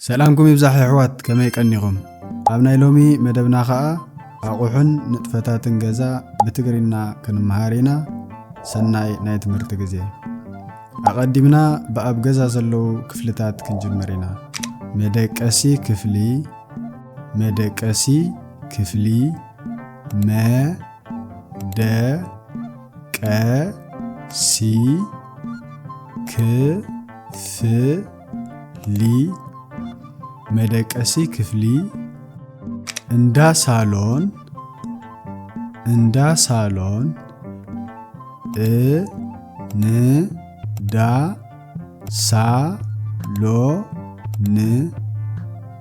سلامكم يبزح حوات كما يقنيكم أبناء لومي مدبنا خاء أقوحن نطفتات جزا بتقرينا كنمهارينا سناي نايت مرتجزي أقدمنا بأب جزا زلو كفلتات كنجمرينا مدك أسي كفلي ما د ك سي كفلي مدقسي كفلي اندا سالون ن دا سالون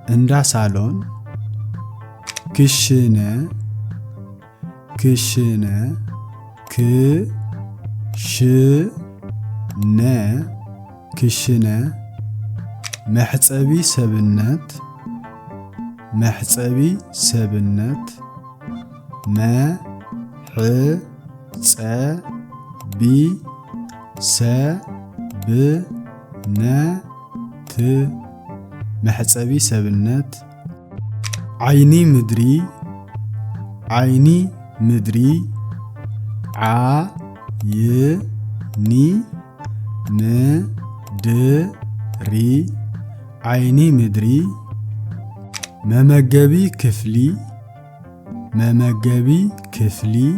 اندا سالون كشنة كشنة محصبي سبنت ما حصبي سبنت محصبي سبنت عيني مدري عيني مدري عيني مدري ممجبي كفلي ممجبي كفلي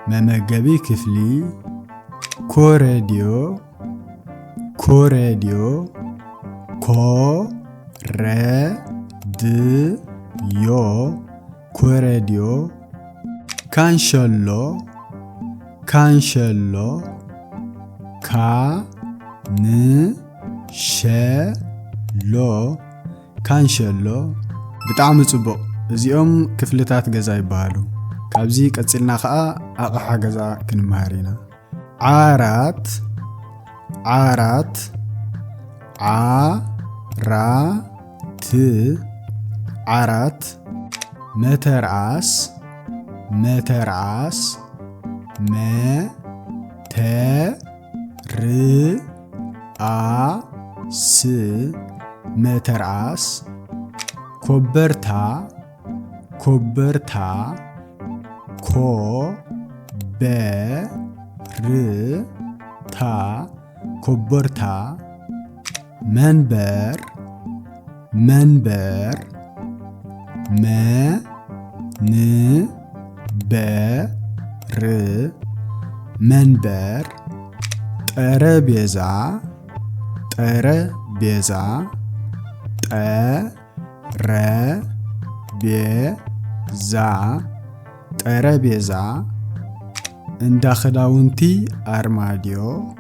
ممجبي كفلي كوريديو كوريديو كانشلو كانشلو بتعم صبق ازيوم كفلتات غزا يبالو كابزي قصلنا خا اقحا غزا كنمهارينا عارات مترعس مترعس كوبرتا كوبرتا منبر طربيزا طربيزا اندخداونتي ارماديو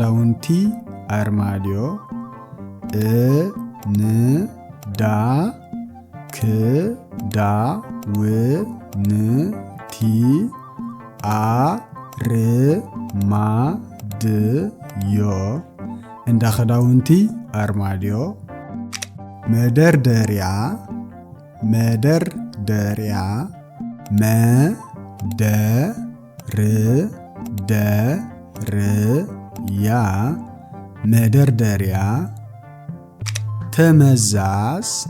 ونتي ارماديو اندخداونتي ارماديو مدردريا مدردريا تمزاز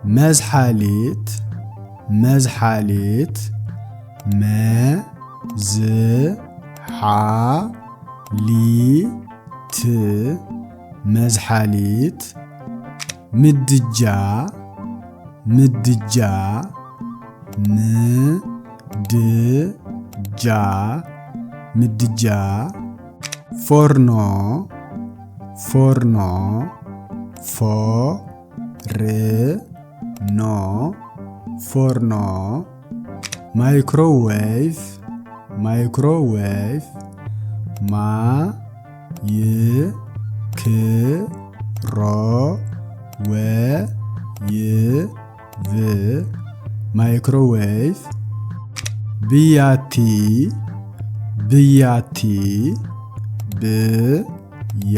مزحاليت مزحاليت مدجا فورنو مايكروويف مايكروويف بياتي ብያቲ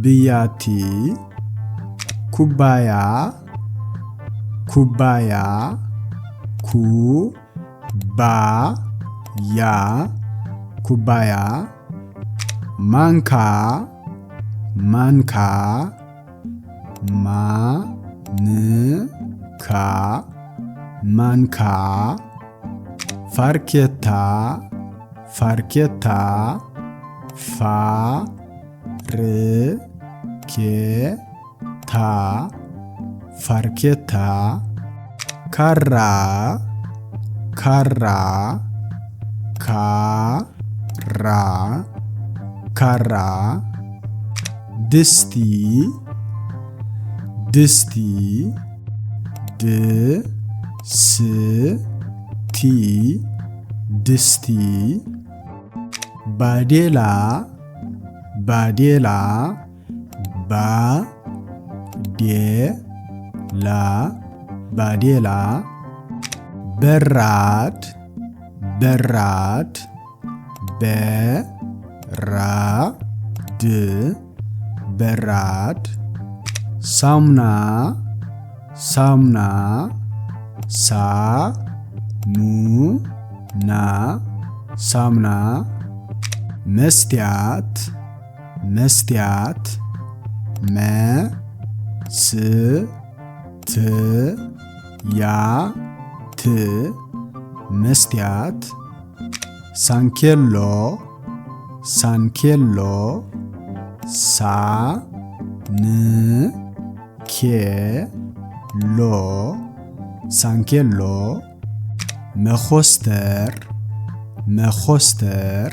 ብያቲ ኩባያ ኩባያ ኩባያ ኩባያ ማንካ ማንካ ማንካ ማንካ ፋርኬታ ፋርኬታ ፋርኬታ ፋርኬታ ካራ ካራ ካራ ካራ ድስቲ ድስቲ ድስቲ ድስቲ ባዴላ ባዴላ ባዴላ ባዴላ በራድ በራድ በራድ በራድ ሳሙና ሳሙና ሳሙና ሳሙና መስትያት መስትያት መስትያት መስትያት ሳንኬሎ ሳንኬሎ ሳንኬሎ ሳንኬሎ መኾስተር መኾስተር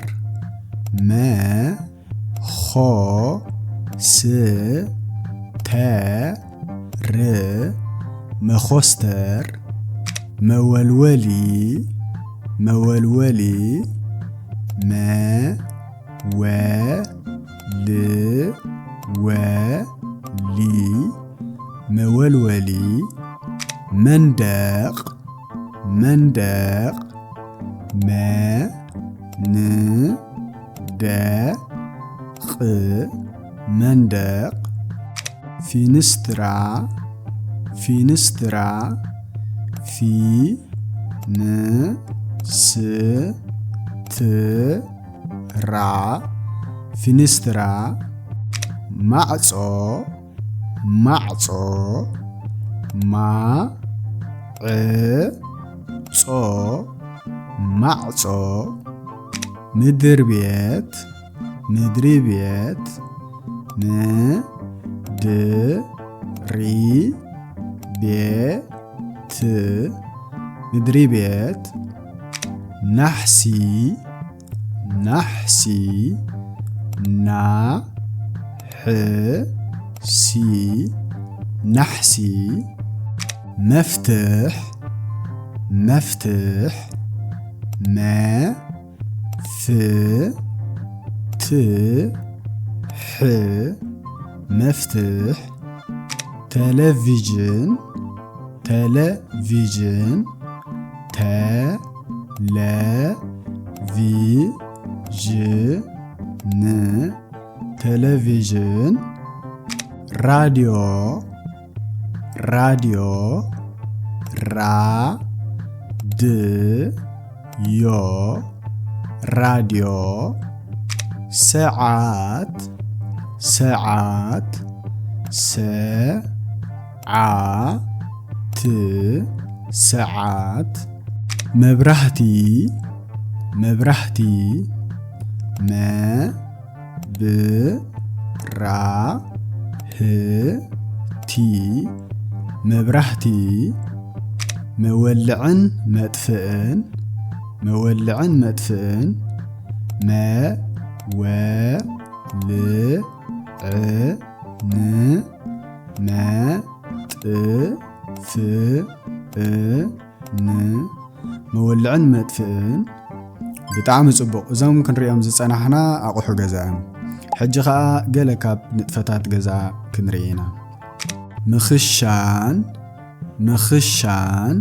መኾስተር መኾስተር መወልወሊ መወልወሊ መወልወሊ መወልወሊ መንደቅ መንደቅ መንደቅ መንደቅ ፊንስትራ ፊንስትራ ፊንስትራ ፊንስትራ ማዕጾ ማዕጾ ማዕጾ ማዕጾ ምድር ቤት ምድሪ ቤት ምድሪ ቤት ምድሪ ቤት ናሕሲ ናሕሲ ናሕሲ ናሕሲ መፍትሕ መፍትሕ መፍትሕ መፍትሕ ቴሌቪዥን ቴሌቪዥን ቴሌቪዥን ቴሌቪዥን ራዲዮ ራዲዮ ራድዮ ራዲዮ ሰዓት ሰዓት ሰዓት ሰዓት መብራህቲ መብራህቲ መብራህቲ መብራህቲ መወልዕን መጥፍእን መወልዕን መጥፍእን መወልዕን መጥፍእን መወልዕን መጥፍእን ብጣዕሚ ጽቡቕ እዞም ክንሪኦም ዝጸናሕና ኣቑሑ ገዛ ሕጂ ኸኣ ገለ ካብ ንጥፈታት ገዛ ክንርኢና ምኽሻን ምኽሻን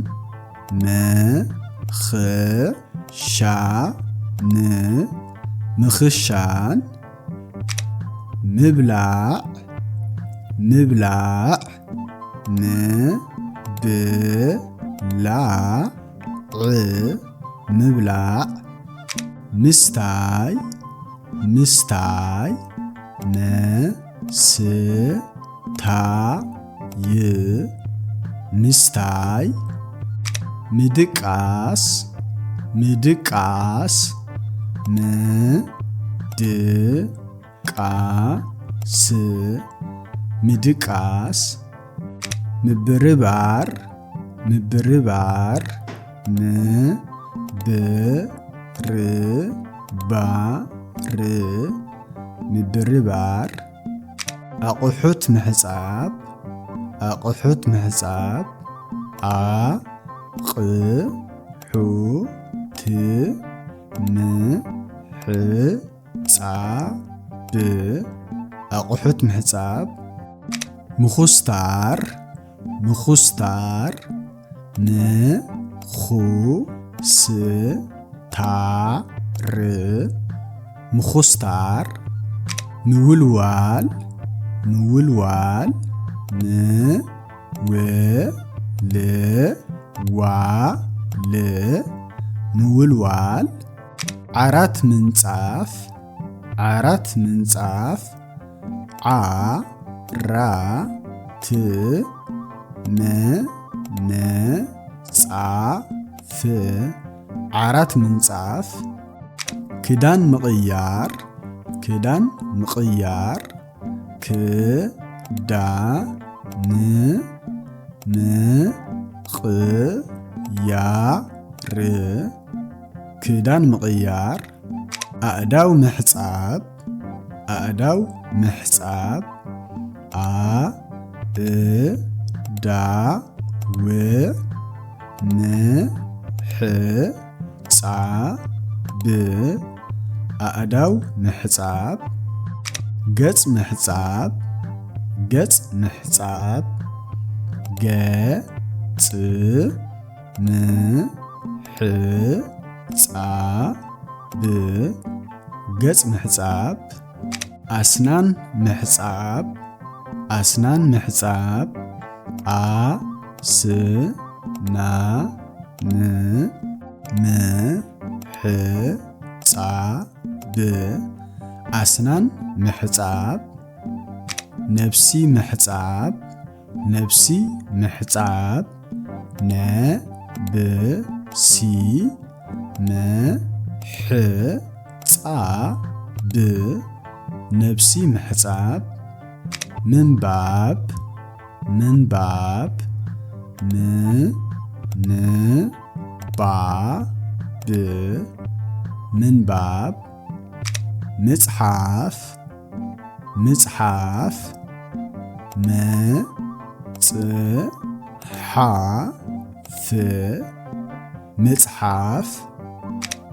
ምኽሻን مخشان مبلع مبلع مبلع مبلع مستاي مستاي مستاي مستاي مدقاس مدقاس مدقاس مدقاس مبربار مبربار مبربار مبربار أقحت محصاب أقحت محصاب أقحت محصاب أقحت محصاب مخستار مخستار مخستار مخستار مولوال مولوال مولوال عرات منصاف عرات منصاف عرات منصاف عرات منصاف كدان مقيار كدان مقيار كدان مقيار كدان مقيار أأداو محصاب أأداو محصاب أأداو محصاب أأداو محصاب جت محصاب جت محصاب جت محصاب جت محصاب أسنان محصاب أسنان محصاب أسنان محصاب أسنان محصاب نفسي محصاب نفسي محصاب نفسي محصاب نفسي محصاب منباب منباب منباب منباب مصحف مصحف مصحف مصحف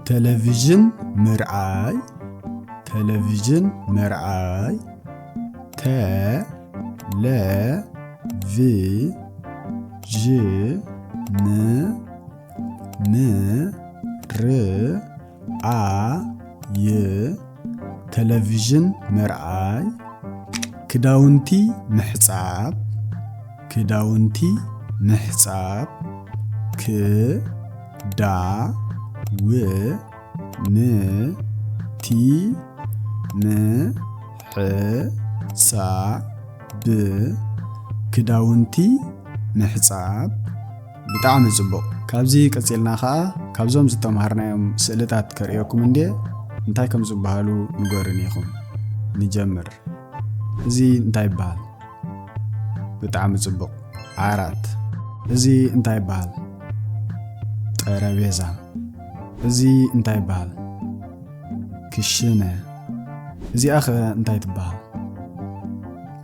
تلفزيون مرآي تلفزيون مرآي تلفزيون مرآي تلفزيون مرآي كداونتي محصاب كداونتي محصاب كداونتي محصاب كداونتي محصاب بطعم صبق كابزي قصيلنا خا كابزوم زتمهرنايم سئلتات كريكم اندي انتاي كم زبالو نغورنيكم نجمر زي انتاي بال بطعم صبق عرات زي انتاي بال طرابيزا زي انتاي بال كشنه زي اخ انتاي تبال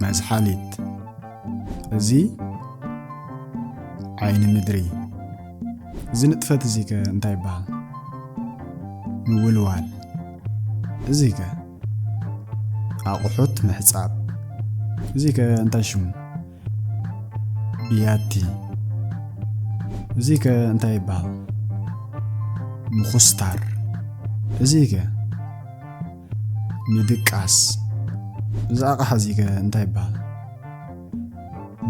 مزحاليت زي عين مدري زي نطفت زيك انتاي بال مولوال زيك أقحت محصاب زيك انتاي شم بياتي زيك انتاي بال مخستار زيك ምድቃስ እዚ ኣቕሓ እዚ ከ እንታይ ይበሃል?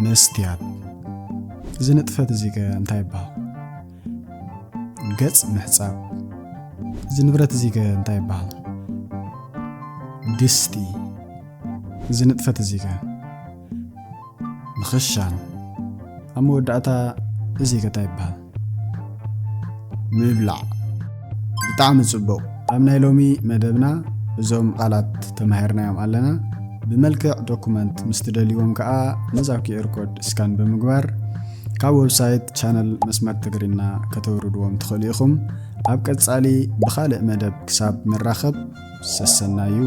መስትያት እዚ ንጥፈት እዚ ከ እንታይ ይበሃል? ገጽ ምሕጻብ እዚ ንብረት እዚ ከ እንታይ ይበሃል? ድስቲ እዚ ንጥፈት እዚ ከ ምኽሻን ኣብ መወዳእታ እዚ ከ እንታይ ይበሃል? ምብላዕ ብጣዕሚ ጽቡቕ ኣብ ናይ ሎሚ መደብና እዞም ቃላት ተማሂርናዮም ኣለና ብመልክዕ ዶኩመንት ምስ ትደልይዎም ከዓ ነዛው ኪዩአር ኮድ ስካን ብምግባር ካብ ዌብሳይት ቻነል መስመር ትግርኛ ከተውርድዎም ትኽእሉ ኢኹም ኣብ ቀጻሊ ብኻልእ መደብ ክሳብ ንራኸብ ሰሰናዩ